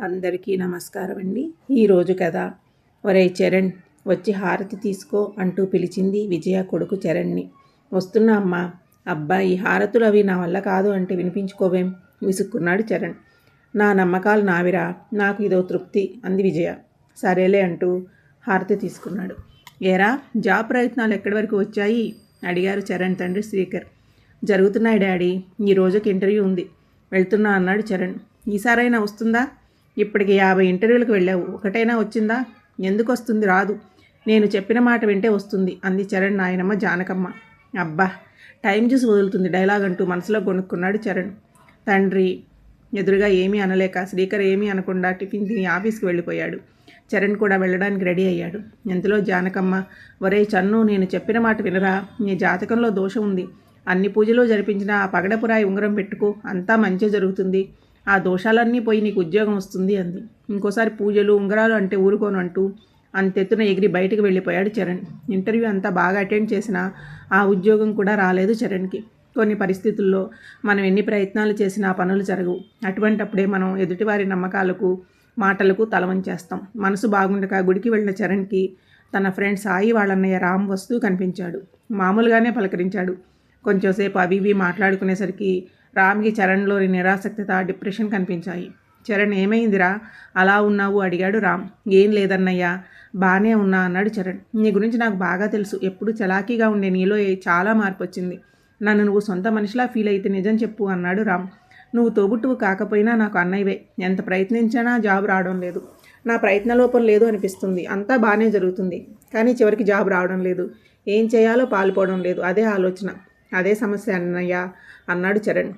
అందరికీ నమస్కారం అండి. ఈరోజు కథ ఒరే చరణ్ వచ్చి హారతి తీసుకో అంటూ పిలిచింది విజయ కొడుకు చరణ్ని. వస్తున్నా అమ్మా. అబ్బా, ఈ హారతులు అవి నా వల్ల కాదు అంటే వినిపించుకోవేం విసుక్కున్నాడు చరణ్. నా నమ్మకాలు నావిరా, నాకు ఇదో తృప్తి అంది విజయ. సరేలే అంటూ హారతి తీసుకున్నాడు. ఏరా, జాబ్ ప్రయత్నాలు ఎక్కడి వరకు వచ్చాయి అడిగారు చరణ్ తండ్రి శ్రీకర్. జరుగుతున్నాయి డాడీ, ఈ రోజుకి ఇంటర్వ్యూ ఉంది, వెళ్తున్నా అన్నాడు చరణ్. ఈసారైనా వస్తుందా? ఇప్పటికి 50 ఇంటర్వ్యూలకు వెళ్ళావు, ఒకటైనా వచ్చిందా? ఎందుకు వస్తుంది? రాదు. నేను చెప్పిన మాట వింటే వస్తుంది అంది చరణ్ నాయనమ్మ జానకమ్మ. అబ్బా, టైం చూసి వదులుతుంది డైలాగ్ అంటూ మనసులో కొనుక్కున్నాడు చరణ్. తండ్రి ఎదురుగా ఏమీ అనలేక శ్రీకర్ ఏమీ అనకుండా టిఫిన్ తిని ఆఫీస్కి వెళ్ళిపోయాడు. చరణ్ కూడా వెళ్ళడానికి రెడీ అయ్యాడు. ఎంతలో జానకమ్మ, ఒరే చన్ను, నేను చెప్పిన మాట వినరా, నీ జాతకంలో దోషం ఉంది, అన్ని పూజలు జరిపించిన ఆ పగడపురాయి ఉంగరం పెట్టుకో, అంతా మంచి జరుగుతుంది, ఆ దోషాలన్నీ పోయి నీకు ఉద్యోగం వస్తుంది అంది. ఇంకోసారి పూజలు ఉంగరాలు అంటే ఊరుకోను అంటూ అంతెత్తున ఎగిరి బయటకు వెళ్ళిపోయాడు చరణ్. ఇంటర్వ్యూ అంతా బాగా అటెండ్ చేసినా ఆ ఉద్యోగం కూడా రాలేదు చరణ్కి. కొన్ని పరిస్థితుల్లో మనం ఎన్ని ప్రయత్నాలు చేసినా పనులు జరగవు. అటువంటప్పుడే మనం ఎదుటివారి నమ్మకాలకు మాటలకు తలవంచేస్తాం. మనసు బాగుండక గుడికి వెళ్ళిన చరణ్కి తన ఫ్రెండ్ సాయి వాళ్ళన్నయ్య రామ్ వస్తూ కనిపించాడు. మామూలుగానే పలకరించాడు. కొంచెంసేపు అవి ఇవి మాట్లాడుకునేసరికి రామ్కి చరణ్లోని నిరాసక్తత, డిప్రెషన్ కనిపించాయి. చరణ్, ఏమైందిరా అలా ఉన్నావు అడిగాడు రామ్. ఏం లేదన్నయ్యా, బాగానే ఉన్నా అన్నాడు చరణ్. నీ గురించి నాకు బాగా తెలుసు, ఎప్పుడు చలాకీగా ఉండే నీలో చాలా మార్పు వచ్చింది. నన్ను నువ్వు సొంత మనిషిలా ఫీల్ అయితే నిజం చెప్పు అన్నాడు రామ్. నువ్వు తోబుట్టువు కాకపోయినా నాకు అన్నయ్యవే. ఎంత ప్రయత్నించినా జాబ్ రావడం లేదు. నా ప్రయత్నలోపం లేదు అనిపిస్తుంది. అంతా బాగానే జరుగుతుంది, కానీ చివరికి జాబ్ రావడం లేదు. ఏం చేయాలో పాలుపోవడం లేదు. అదే ఆలోచన, అదే సమస్య అన్నయ్య అన్నాడు చరణ్.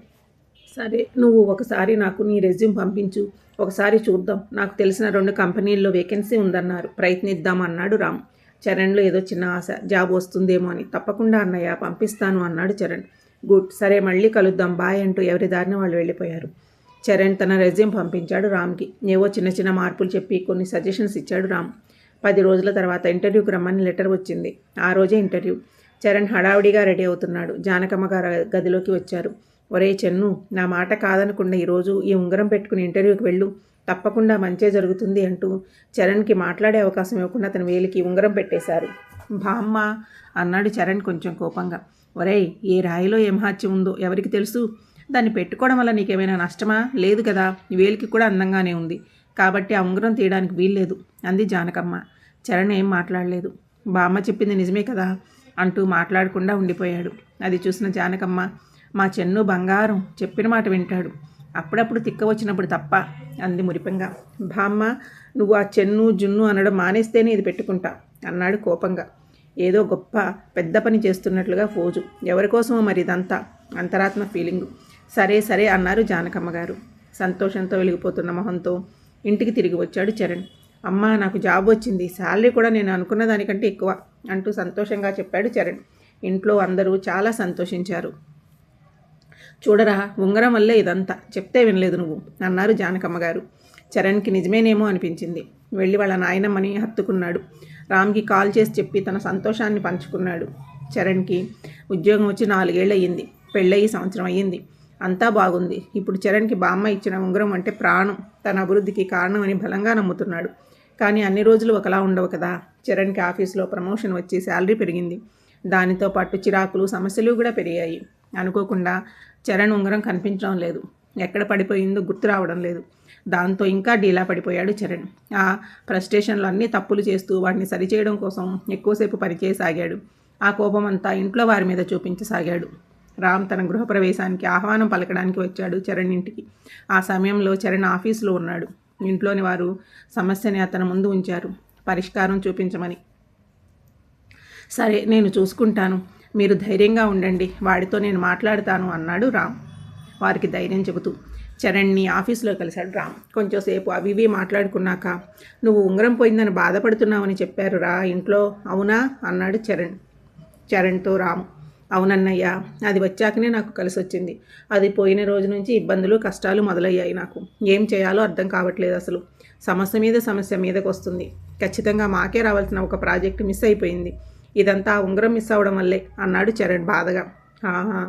సరే, నువ్వు ఒకసారి నాకు నీ రెజ్యూమ్ పంపించు, ఒకసారి చూద్దాం. నాకు తెలిసిన 2 కంపెనీల్లో వేకెన్సీ ఉందన్నారు, ప్రయత్నిద్దాం అన్నాడు రామ్. చరణ్లో ఏదో చిన్న ఆశ, జాబ్ వస్తుందేమో అని. తప్పకుండా అన్నయ్య, పంపిస్తాను అన్నాడు చరణ్. గుడ్, సరే మళ్ళీ కలుద్దాం, బాయ్ అంటూ ఎవరి దారిన వాళ్ళు వెళ్ళిపోయారు. చరణ్ తన రెజ్యూమ్ పంపించాడు రామ్కి. ఏవో చిన్న చిన్న మార్పులు చెప్పి కొన్ని సజెషన్స్ ఇచ్చాడు రామ్. 10 రోజుల తర్వాత ఇంటర్వ్యూకి రమ్మని లెటర్ వచ్చింది. ఆ రోజే ఇంటర్వ్యూ. చరణ్ హడావుడిగా రెడీ అవుతున్నాడు. జానకమ్మ గారు గదిలోకి వచ్చారు. ఒరే చెన్ను, నా మాట కాదనకుండా ఈరోజు ఈ ఉంగరం పెట్టుకుని ఇంటర్వ్యూకి వెళ్ళు, తప్పకుండా మంచే జరుగుతుంది అంటూ చరణ్కి మాట్లాడే అవకాశం ఇవ్వకుండా అతని వేలికి ఉంగరం పెట్టేశారు. బామ్మ అన్నాడు చరణ్ కొంచెం కోపంగా. ఒరేయ్, ఏ రాయిలో ఏం మహత్యం ఉందో ఎవరికి తెలుసు? దాన్ని పెట్టుకోవడం వల్ల నీకేమైనా నష్టమా? లేదు కదా, వేలికి కూడా అందంగానే ఉంది, కాబట్టి ఆ ఉంగరం తీయడానికి వీల్లేదు అంది జానకమ్మ. చరణ్ ఏం మాట్లాడలేదు. బామ్మ చెప్పింది నిజమే కదా అంటూ మాట్లాడకుండా ఉండిపోయాడు. అది చూసిన జానకమ్మ, మా చెన్ను బంగారం, చెప్పిన మాట వింటాడు, అప్పుడప్పుడు తిక్క వచ్చినప్పుడు తప్ప అంది మురిపంగా. బామ్మ, నువ్వు ఆ చెన్ను జున్ను అనడం మానేస్తేనే ఇది పెట్టుకుంటా అన్నాడు కోపంగా. ఏదో గొప్ప పెద్ద పని చేస్తున్నట్లుగా ఫోజు. ఎవరికోసమో మరి ఇదంతా, అంతరాత్మ ఫీలింగు. సరే సరే అన్నారు జానకమ్మ గారు. సంతోషంతో వెలిగిపోతున్న మొహంతో ఇంటికి తిరిగి వచ్చాడు చరణ్. అమ్మ, నాకు జాబ్ వచ్చింది, శాలరీ కూడా నేను అనుకున్న దానికంటే ఎక్కువ అంటూ సంతోషంగా చెప్పాడు చరణ్. ఇంట్లో అందరూ చాలా సంతోషించారు. చూడరా, ఉంగరం వల్లే ఇదంతా, చెప్తే వినలేదు నువ్వు అన్నారు జానకమ్మ గారు. చరణ్కి నిజమేనేమో అనిపించింది. వెళ్ళి వాళ్ళ నాయనమ్మని హత్తుకున్నాడు. రామ్కి కాల్ చేసి చెప్పి తన సంతోషాన్ని పంచుకున్నాడు. చరణ్కి ఉద్యోగం వచ్చి 4 ఏళ్ళు అయ్యింది. పెళ్ళయి సంవత్సరం అయ్యింది. అంతా బాగుంది. ఇప్పుడు చరణ్కి బామ్మ ఇచ్చిన ఉంగరం అంటే ప్రాణం, తన అభివృద్ధికి కారణమని బలంగా నమ్ముతున్నాడు. కానీ అన్ని రోజులు ఒకలా ఉండవు కదా. చరణ్కి ఆఫీస్లో ప్రమోషన్ వచ్చి శాలరీ పెరిగింది. దానితో పాటు చిరాకులు, సమస్యలు కూడా పెరిగాయి. అనుకోకుండా చరణ్ ఉంగరం కనిపించడం లేదు. ఎక్కడ పడిపోయిందో గుర్తు రావడం లేదు. దాంతో ఇంకా డీలా పడిపోయాడు చరణ్. ఆ ఫ్రస్ట్రేషన్లో అన్ని తప్పులు చేస్తూ వాటిని సరిచేయడం కోసం ఎక్కువసేపు పనిచేయసాగాడు. ఆ కోపం అంతా ఇంట్లో వారి మీద చూపించసాగాడు. రామ్ తన గృహప్రవేశానికి ఆహ్వానం పలకడానికి వచ్చాడు చరణ్ ఇంటికి. ఆ సమయంలో చరణ్ ఆఫీసులో ఉన్నాడు. ఇంట్లోని వారు సమస్యని అతని ముందు ఉంచారు, పరిష్కారం చూపించమని. సరే, నేను చూసుకుంటాను, మీరు ధైర్యంగా ఉండండి, వాడితో నేను మాట్లాడతాను అన్నాడు రామ్ వారికి ధైర్యం చెబుతూ. చరణ్ని ఆఫీసులో కలిశాడు రామ్. కొంచెంసేపు అవి ఇవి మాట్లాడుకున్నాక, నువ్వు ఉంగరం పోయిందని బాధపడుతున్నావని చెప్పారు రా ఇంట్లో, అవునా అన్నాడు చరణ్తో రామ్. అవునన్నయ్య, అది వచ్చాకనే నాకు కలిసి వచ్చింది. అది పోయిన రోజు నుంచి ఇబ్బందులు, కష్టాలు మొదలయ్యాయి. నాకు ఏం చేయాలో అర్థం కావట్లేదు. అసలు సమస్య మీద సమస్య మీదకి వస్తుంది. ఖచ్చితంగా మాకే రావాల్సిన ఒక ప్రాజెక్టు మిస్ అయిపోయింది. ఇదంతా ఉంగరం మిస్ అవ్వడం వల్లే అన్నాడు చరణ్ బాధగా. ఆహా,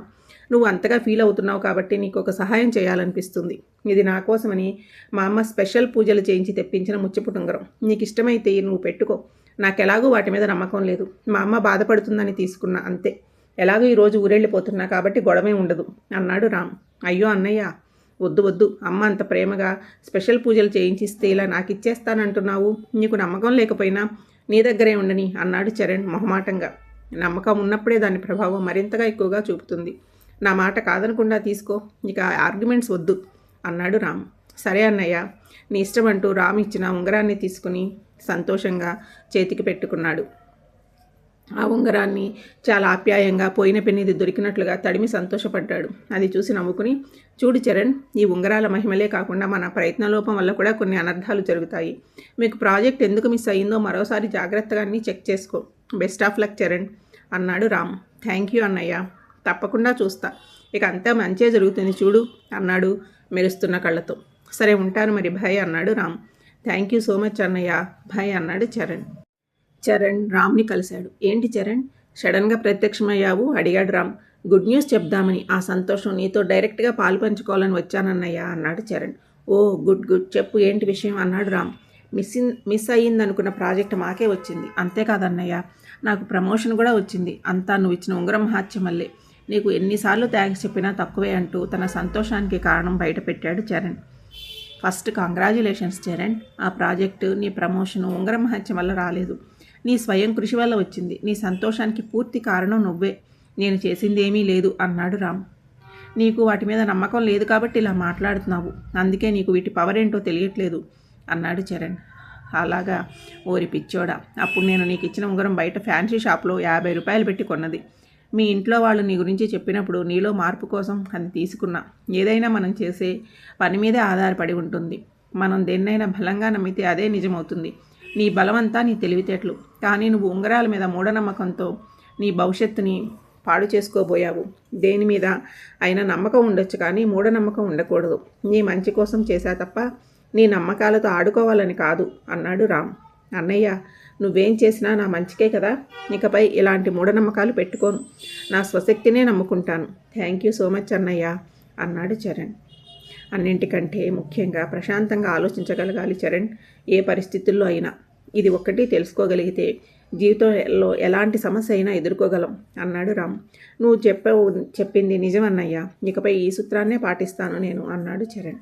నువ్వు అంతగా ఫీల్ అవుతున్నావు కాబట్టి నీకు ఒక సహాయం చేయాలనిపిస్తుంది. ఇది నా కోసమని మా అమ్మ స్పెషల్ పూజలు చేయించి తెప్పించిన ముచ్చపుట ఉంగరం. నీకు ఇష్టమైతే నువ్వు పెట్టుకో. నాకెలాగూ వాటి మీద నమ్మకం లేదు. మా అమ్మ బాధపడుతుందని తీసుకున్నా అంతే. ఎలాగో ఈరోజు ఊరెళ్ళిపోతున్నా కాబట్టి గొడవే ఉండదు అన్నాడు రామ్. అయ్యో అన్నయ్య, వద్దు వద్దు. అమ్మ అంత ప్రేమగా స్పెషల్ పూజలు చేయించిస్తే ఇలా నాకు ఇచ్చేస్తానంటున్నావు. నీకు నమ్మకం లేకపోయినా నీ దగ్గరే ఉండని అన్నాడు చరణ్ మొహమాటంగా. నమ్మకం ఉన్నప్పుడే దాని ప్రభావం మరింతగా ఎక్కువగా చూపుతుంది. నా మాట కాదనకుండా తీసుకో. ఇక ఆర్గ్యుమెంట్స్ వద్దు అన్నాడు రామ్. సరే అన్నయ్య, నీ ఇష్టం అంటూ రామ్ ఇచ్చిన ఉంగరాన్ని తీసుకుని సంతోషంగా చేతికి పెట్టుకున్నాడు. ఆ ఉంగరాన్ని చాలా ఆప్యాయంగా పోయిన పెన్నిది దొరికినట్లుగా తడిమి సంతోషపడ్డాడు. అది చూసి నవ్వుకుని, చూడు చరణ్, ఈ ఉంగరాల మహిమలే కాకుండా మన ప్రయత్నలోపం వల్ల కూడా కొన్ని అనర్థాలు జరుగుతాయి. మీకు ప్రాజెక్ట్ ఎందుకు మిస్ అయ్యిందో మరోసారి జాగ్రత్తగా అన్నీ చెక్ చేసుకో. బెస్ట్ ఆఫ్ లక్ చరణ్ అన్నాడు రామ్. థ్యాంక్ యూ అన్నయ్య, తప్పకుండా చూస్తా. ఇక అంతా మంచే జరుగుతుంది చూడు అన్నాడు మెరుస్తున్న కళ్ళతో. సరే ఉంటాను మరి, భాయ్ అన్నాడు Ram. Thank you so much అన్నయ్య, భాయ్ అన్నాడు చరణ్. చరణ్ రామ్ని కలిశాడు. ఏంటి చరణ్, సడన్గా ప్రత్యక్షమయ్యావు అడిగాడు రామ్. గుడ్ న్యూస్ చెప్దామని. ఆ సంతోషం నీతో డైరెక్ట్గా పాలు పంచుకోవాలని వచ్చానన్నయ్య అన్నాడు చరణ్. ఓ గుడ్ గుడ్, చెప్పు ఏంటి విషయం అన్నాడు రామ్. మిస్ అయ్యిందనుకున్న ప్రాజెక్ట్ మాకే వచ్చింది. అంతేకాదన్నయ్య, నాకు ప్రమోషన్ కూడా వచ్చింది. అంతా నువ్వు ఇచ్చిన ఉంగరం మహాత్యం వల్లే. నీకు ఎన్నిసార్లు థ్యాంక్స్ చెప్పినా తక్కువే అంటూ తన సంతోషానికి కారణం బయటపెట్టాడు చరణ్. First congratulations Charan. ఆ ప్రాజెక్టు, నీ ప్రమోషను ఉంగరం మహత్యం వల్ల రాలేదు. నీ స్వయం కృషి వల్ల వచ్చింది. నీ సంతోషానికి పూర్తి కారణం నువ్వే. నేను చేసింది ఏమీ లేదు అన్నాడు రామ్. నీకు వాటి మీద నమ్మకం లేదు కాబట్టి ఇలా మాట్లాడుతున్నావు. అందుకే నీకు వీటి పవర్ ఏంటో తెలియట్లేదు అన్నాడు చరణ్. అలాగా, ఓరి పిచ్చోడా, అప్పుడు నేను నీకు ఇచ్చిన ఉంగరం బయట ఫ్యాన్సీ షాప్లో 50 రూపాయలు పెట్టి కొన్నది. మీ ఇంట్లో వాళ్ళు నీ గురించి చెప్పినప్పుడు నీలో మార్పు కోసం అది తీసుకున్నా. ఏదైనా మనం చేసే పని మీదే ఆధారపడి ఉంటుంది. మనం దేన్నైనా బలంగా నమ్మితే అదే నిజమవుతుంది. నీ బలమంతా నీ తెలివితేటలు. కానీ నువ్వు ఉంగరాల మీద మూఢనమ్మకంతో నీ భవిష్యత్తుని పాడు చేసుకోబోయావు. దేని మీద అయినా నమ్మకం ఉండొచ్చు, కానీ మూఢనమ్మకం ఉండకూడదు. నీ మంచి కోసం చేశా తప్ప నీ నమ్మకాలతో ఆడుకోవాలని కాదు అన్నాడు రామ్. అన్నయ్య, నువ్వేం చేసినా నా మంచికే కదా. ఇకపై ఇలాంటి మూఢనమ్మకాలు పెట్టుకోను. నా స్వశక్తినే నమ్ముకుంటాను. థ్యాంక్ యూ సో మచ్ అన్నయ్య అన్నాడు చరణ్. అన్నింటికంటే ముఖ్యంగా ప్రశాంతంగా ఆలోచించగలగాలి చరణ్, ఏ పరిస్థితుల్లో అయినా. ఇది ఒక్కటి తెలుసుకోగలిగితే జీవితంలో ఎలాంటి సమస్య అయినా ఎదుర్కోగలం అన్నాడు రామ్. నువ్వు చెప్పింది నిజమన్నయ్య. ఇకపై ఈ సూత్రాన్నే పాటిస్తాను నేను అన్నాడు చరణ్.